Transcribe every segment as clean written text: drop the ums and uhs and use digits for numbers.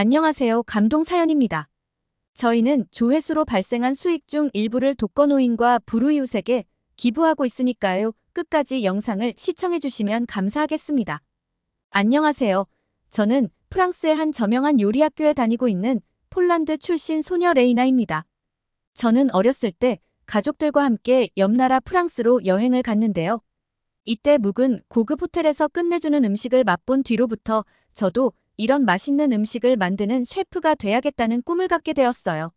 안녕하세요. 감동 사연입니다. 저희는 조회수로 발생한 수익 중 일부를 독거노인과 불우이웃에게 기부하고 있으니까요. 끝까지 영상을 시청해주시면 감사하겠습니다. 안녕하세요. 저는 프랑스의 한 저명한 요리 학교에 다니고 있는 폴란드 출신 소녀 레이나입니다. 저는 어렸을 때 가족들과 함께 옆나라 프랑스로 여행을 갔는데요. 이때 묵은 고급 호텔에서 끝내주는 음식을 맛본 뒤로부터 저도 이런 맛있는 음식을 만드는 셰프가 돼야겠다는 꿈을 갖게 되었어요.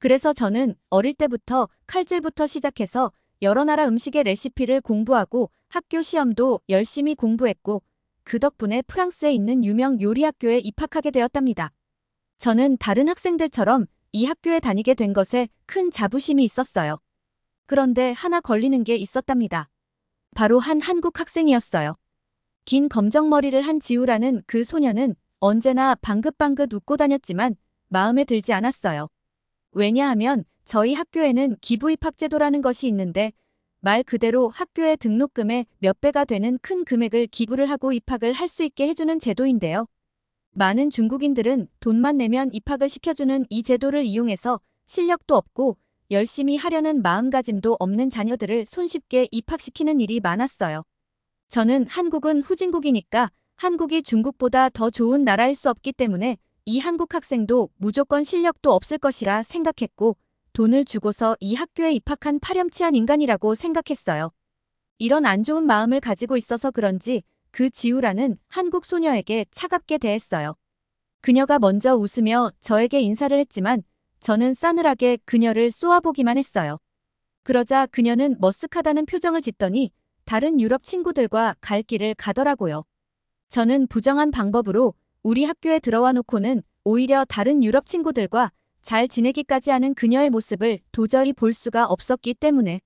그래서 저는 어릴 때부터 칼질부터 시작해서 여러 나라 음식의 레시피를 공부하고 학교 시험도 열심히 공부했고 그 덕분에 프랑스에 있는 유명 요리 학교에 입학하게 되었답니다. 저는 다른 학생들처럼 이 학교에 다니게 된 것에 큰 자부심이 있었어요. 그런데 하나 걸리는 게 있었답니다. 바로 한 한국 학생이었어요. 긴 검정머리를 한 지우라는 그 소녀는 언제나 방긋방긋 웃고 다녔지만 마음에 들지 않았어요. 왜냐하면 저희 학교에는 기부입학제도라는 것이 있는데 말 그대로 학교의 등록금의 몇 배가 되는 큰 금액을 기부를 하고 입학을 할 수 있게 해주는 제도인데요. 많은 중국인들은 돈만 내면 입학을 시켜주는 이 제도를 이용해서 실력도 없고 열심히 하려는 마음가짐도 없는 자녀들을 손쉽게 입학시키는 일이 많았어요. 저는 한국은 후진국이니까 한국이 중국보다 더 좋은 나라일 수 없기 때문에 이 한국 학생도 무조건 실력도 없을 것이라 생각했고 돈을 주고서 이 학교에 입학한 파렴치한 인간이라고 생각했어요. 이런 안 좋은 마음을 가지고 있어서 그런지 그 지우라는 한국 소녀에게 차갑게 대했어요. 그녀가 먼저 웃으며 저에게 인사를 했지만 저는 싸늘하게 그녀를 쏘아보기만 했어요. 그러자 그녀는 머쓱하다는 표정을 짓더니 다른 유럽 친구들과 갈 길을 가더라고요. 저는 부정한 방법으로 우리 학교에 들어와 놓고는 오히려 다른 유럽 친구들과 잘 지내기까지 하는 그녀의 모습을 도저히 볼 수가 없었기 때문에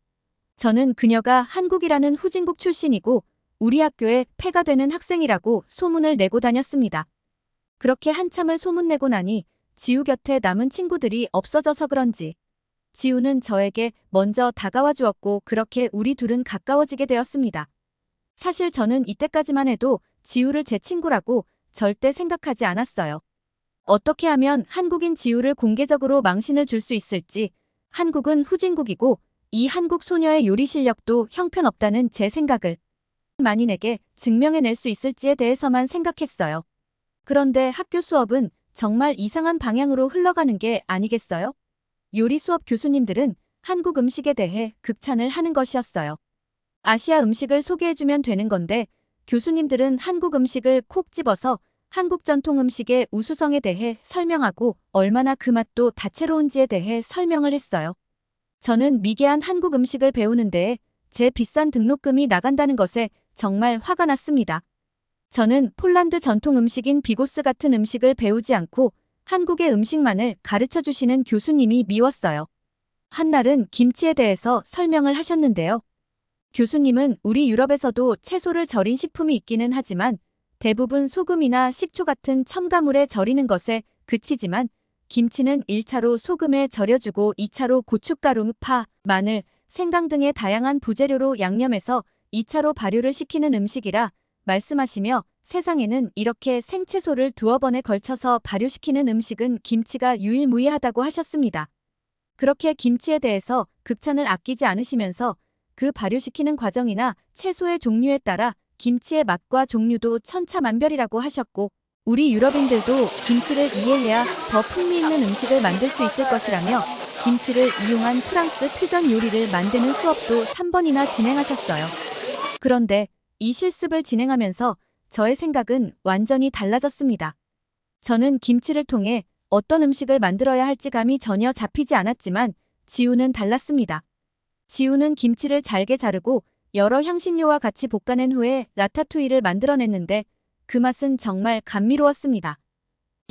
저는 그녀가 한국이라는 후진국 출신이고 우리 학교에 폐가 되는 학생이라고 소문을 내고 다녔습니다. 그렇게 한참을 소문내고 나니 지우 곁에 남은 친구들이 없어져서 그런지 지우는 저에게 먼저 다가와 주었고 그렇게 우리 둘은 가까워지게 되었습니다. 사실 저는 이때까지만 해도 지우를 제 친구라고 절대 생각하지 않았어요. 어떻게 하면 한국인 지우를 공개적으로 망신을 줄 수 있을지, 한국은 후진국이고 이 한국 소녀의 요리 실력도 형편없다는 제 생각을 만인에게 증명해낼 수 있을지에 대해서만 생각했어요. 그런데 학교 수업은 정말 이상한 방향으로 흘러가는 게 아니겠어요? 요리 수업 교수님들은 한국 음식에 대해 극찬을 하는 것이었어요. 아시아 음식을 소개해주면 되는 건데 교수님들은 한국 음식을 콕 집어서 한국 전통 음식의 우수성에 대해 설명하고 얼마나 그 맛도 다채로운지에 대해 설명을 했어요. 저는 미개한 한국 음식을 배우는 데에 제 비싼 등록금이 나간다는 것에 정말 화가 났습니다. 저는 폴란드 전통 음식인 비고스 같은 음식을 배우지 않고 한국의 음식만을 가르쳐 주시는 교수님이 미웠어요. 한날은 김치에 대해서 설명을 하셨는데요. 교수님은 우리 유럽에서도 채소를 절인 식품이 있기는 하지만 대부분 소금이나 식초 같은 첨가물에 절이는 것에 그치지만 김치는 1차로 소금에 절여주고 2차로 고춧가루, 파, 마늘, 생강 등의 다양한 부재료로 양념해서 2차로 발효를 시키는 음식이라 말씀하시며 세상에는 이렇게 생채소를 두어 번에 걸쳐서 발효시키는 음식은 김치가 유일무이하다고 하셨습니다. 그렇게 김치에 대해서 극찬을 아끼지 않으시면서 그 발효시키는 과정이나 채소의 종류에 따라 김치의 맛과 종류도 천차만별이라고 하셨고 우리 유럽인들도 김치를 이해해야 더 풍미있는 음식을 만들 수 있을 것이라며 김치를 이용한 프랑스 퓨전 요리를 만드는 수업도 3번이나 진행하셨어요. 그런데 이 실습을 진행하면서 저의 생각은 완전히 달라졌습니다. 저는 김치를 통해 어떤 음식을 만들어야 할지 감이 전혀 잡히지 않았지만 지우는 달랐습니다. 지우는 김치를 잘게 자르고 여러 향신료와 같이 볶아낸 후에 라타투이를 만들어냈는데 그 맛은 정말 감미로웠습니다.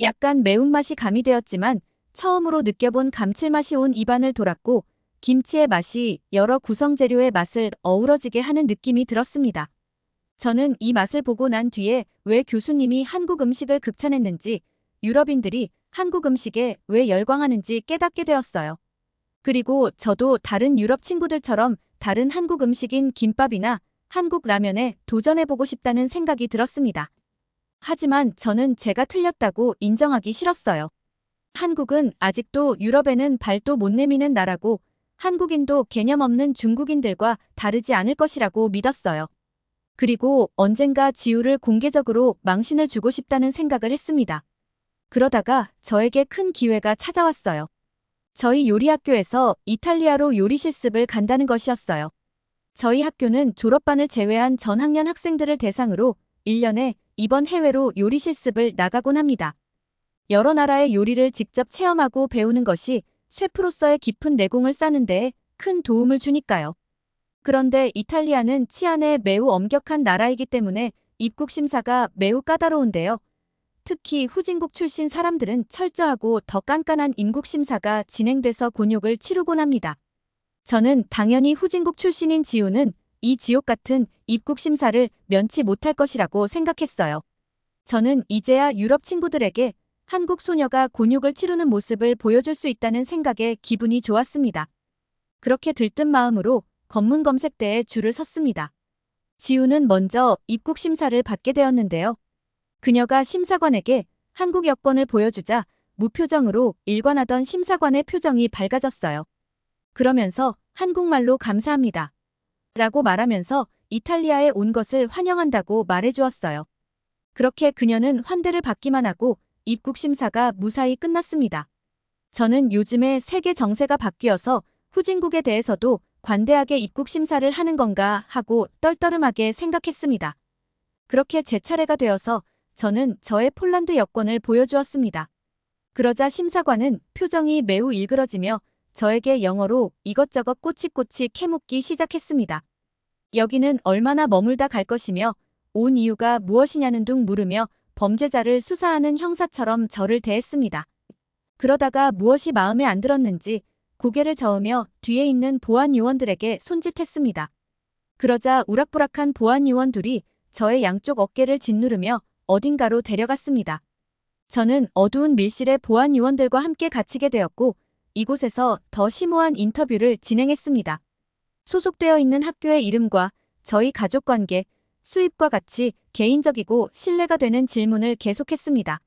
약간 매운맛이 가미되었지만 처음으로 느껴본 감칠맛이 온 입안을 돌았고 김치의 맛이 여러 구성재료의 맛을 어우러지게 하는 느낌이 들었습니다. 저는 이 맛을 보고 난 뒤에 왜 교수님이 한국 음식을 극찬했는지 유럽인들이 한국 음식에 왜 열광하는지 깨닫게 되었어요. 그리고 저도 다른 유럽 친구들처럼 다른 한국 음식인 김밥이나 한국 라면에 도전해보고 싶다는 생각이 들었습니다. 하지만 저는 제가 틀렸다고 인정하기 싫었어요. 한국은 아직도 유럽에는 발도 못 내미는 나라고 한국인도 개념 없는 중국인들과 다르지 않을 것이라고 믿었어요. 그리고 언젠가 지우를 공개적으로 망신을 주고 싶다는 생각을 했습니다. 그러다가 저에게 큰 기회가 찾아왔어요. 저희 요리학교에서 이탈리아로 요리 실습을 간다는 것이었어요. 저희 학교는 졸업반을 제외한 전 학년 학생들을 대상으로 1년에 이번 해외로 요리 실습을 나가곤 합니다. 여러 나라의 요리를 직접 체험하고 배우는 것이 셰프로서의 깊은 내공을 쌓는 데에 큰 도움을 주니까요. 그런데 이탈리아는 치안에 매우 엄격한 나라이기 때문에 입국 심사가 매우 까다로운데요. 특히 후진국 출신 사람들은 철저하고 더 깐깐한 임국 심사가 진행돼서 곤욕을 치르곤 합니다. 저는 당연히 후진국 출신인 지우는 이 지옥 같은 입국 심사를 면치 못할 것이라고 생각했어요. 저는 이제야 유럽 친구들에게 한국 소녀가 곤욕을 치르는 모습을 보여줄 수 있다는 생각에 기분이 좋았습니다. 그렇게 들뜬 마음으로 검문 검색대에 줄을 섰습니다. 지우는 먼저 입국 심사를 받게 되었는데요. 그녀가 심사관에게 한국 여권을 보여주자 무표정으로 일관하던 심사관의 표정이 밝아졌어요. 그러면서 한국말로 감사합니다. 라고 말하면서 이탈리아에 온 것을 환영한다고 말해주었어요. 그렇게 그녀는 환대를 받기만 하고 입국 심사가 무사히 끝났습니다. 저는 요즘에 세계 정세가 바뀌어서 후진국에 대해서도 관대하게 입국 심사를 하는 건가 하고 떨떠름하게 생각했습니다. 그렇게 제 차례가 되어서 저는 저의 폴란드 여권을 보여주었습니다. 그러자 심사관은 표정이 매우 일그러지며 저에게 영어로 이것저것 꼬치꼬치 캐묻기 시작했습니다. 여기는 얼마나 머물다 갈 것이며 온 이유가 무엇이냐는 둥 물으며 범죄자를 수사하는 형사처럼 저를 대했습니다. 그러다가 무엇이 마음에 안 들었는지 고개를 저으며 뒤에 있는 보안 요원들에게 손짓했습니다. 그러자 우락부락한 보안 요원 둘이 저의 양쪽 어깨를 짓누르며 어딘가로 데려갔습니다. 저는 어두운 밀실의 보안 요원들과 함께 갇히게 되었고 이곳에서 더 심오한 인터뷰를 진행했습니다. 소속되어 있는 학교의 이름과 저희 가족관계, 수입과 같이 개인적이고 신뢰가 되는 질문을 계속했습니다.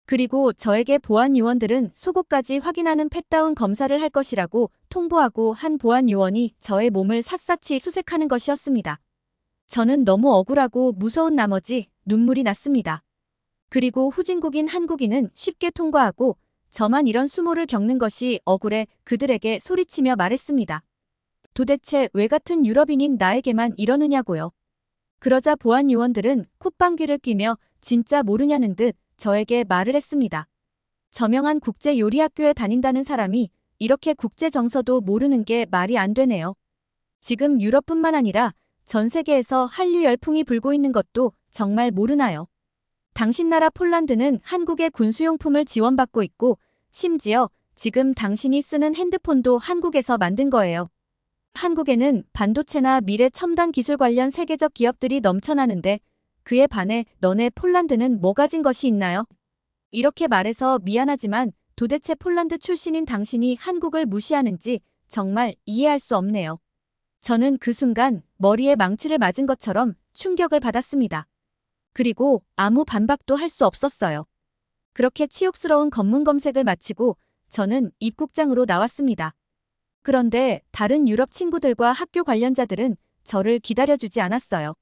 그리고 저에게 보안 요원들은 속옷까지 확인하는 팻다운 검사를 할 것이라고 통보하고 한 보안 요원이 저의 몸을 샅샅이 수색하는 것이었습니다. 저는 너무 억울하고 무서운 나머지 눈물이 났습니다. 그리고 후진국인 한국인은 쉽게 통과하고 저만 이런 수모를 겪는 것이 억울해 그들에게 소리치며 말했습니다. 도대체 왜 같은 유럽인인 나에게만 이러느냐고요. 그러자 보안 요원들은 콧방귀를 뀌며 진짜 모르냐는 듯 저에게 말을 했습니다. 저명한 국제 요리학교에 다닌다는 사람이 이렇게 국제 정서도 모르는 게 말이 안 되네요. 지금 유럽뿐만 아니라 전 세계에서 한류 열풍이 불고 있는 것도 정말 모르나요? 당신 나라 폴란드는 한국의 군수용품을 지원받고 있고 심지어 지금 당신이 쓰는 핸드폰도 한국에서 만든 거예요. 한국에는 반도체나 미래 첨단 기술 관련 세계적 기업들이 넘쳐나는데 그에 반해 너네 폴란드는 뭐 가진 것이 있나요? 이렇게 말해서 미안하지만 도대체 폴란드 출신인 당신이 한국을 무시하는지 정말 이해할 수 없네요. 저는 그 순간 머리에 망치를 맞은 것처럼 충격을 받았습니다. 그리고 아무 반박도 할 수 없었어요. 그렇게 치욕스러운 검문 검색을 마치고 저는 입국장으로 나왔습니다. 그런데 다른 유럽 친구들과 학교 관련자들은 저를 기다려주지 않았어요.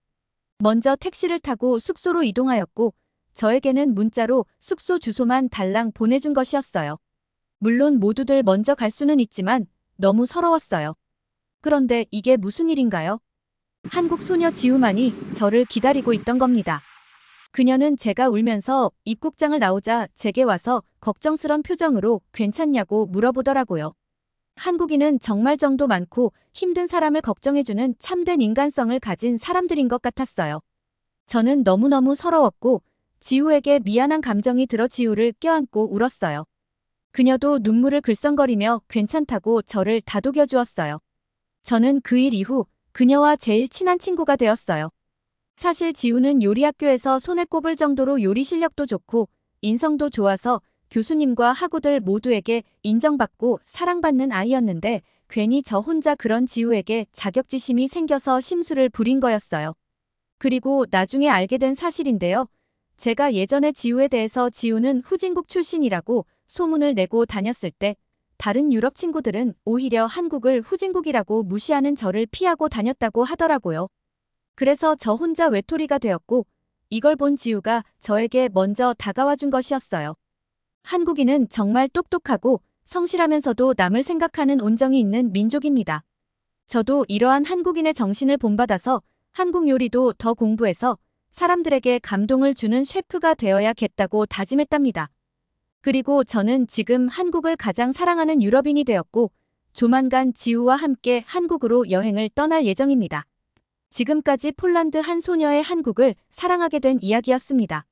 먼저 택시를 타고 숙소로 이동하였고 저에게는 문자로 숙소 주소만 달랑 보내준 것이었어요. 물론 모두들 먼저 갈 수는 있지만 너무 서러웠어요. 그런데 이게 무슨 일인가요? 한국 소녀 지우만이 저를 기다리고 있던 겁니다. 그녀는 제가 울면서 입국장을 나오자 제게 와서 걱정스런 표정으로 괜찮냐고 물어보더라고요. 한국인은 정말 정도 많고 힘든 사람을 걱정해주는 참된 인간성을 가진 사람들인 것 같았어요. 저는 너무너무 서러웠고 지우에게 미안한 감정이 들어 지우를 껴안고 울었어요. 그녀도 눈물을 글썽거리며 괜찮다고 저를 다독여 주었어요. 저는 그 일 이후 그녀와 제일 친한 친구가 되었어요. 사실 지우는 요리학교에서 손에 꼽을 정도로 요리 실력도 좋고 인성도 좋아서 교수님과 학우들 모두에게 인정받고 사랑받는 아이였는데 괜히 저 혼자 그런 지우에게 자격지심이 생겨서 심술을 부린 거였어요. 그리고 나중에 알게 된 사실인데요. 제가 예전에 지우에 대해서 지우는 후진국 출신이라고 소문을 내고 다녔을 때 다른 유럽 친구들은 오히려 한국을 후진국이라고 무시하는 저를 피하고 다녔다고 하더라고요. 그래서 저 혼자 외톨이가 되었고 이걸 본 지우가 저에게 먼저 다가와 준 것이었어요. 한국인은 정말 똑똑하고 성실하면서도 남을 생각하는 온정이 있는 민족입니다. 저도 이러한 한국인의 정신을 본받아서 한국 요리도 더 공부해서 사람들에게 감동을 주는 셰프가 되어야겠다고 다짐했답니다. 그리고 저는 지금 한국을 가장 사랑하는 유럽인이 되었고 조만간 지우와 함께 한국으로 여행을 떠날 예정입니다. 지금까지 폴란드 한 소녀의 한국을 사랑하게 된 이야기였습니다.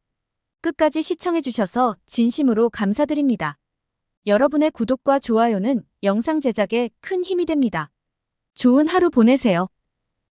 끝까지 시청해주셔서 진심으로 감사드립니다. 여러분의 구독과 좋아요는 영상 제작에 큰 힘이 됩니다. 좋은 하루 보내세요.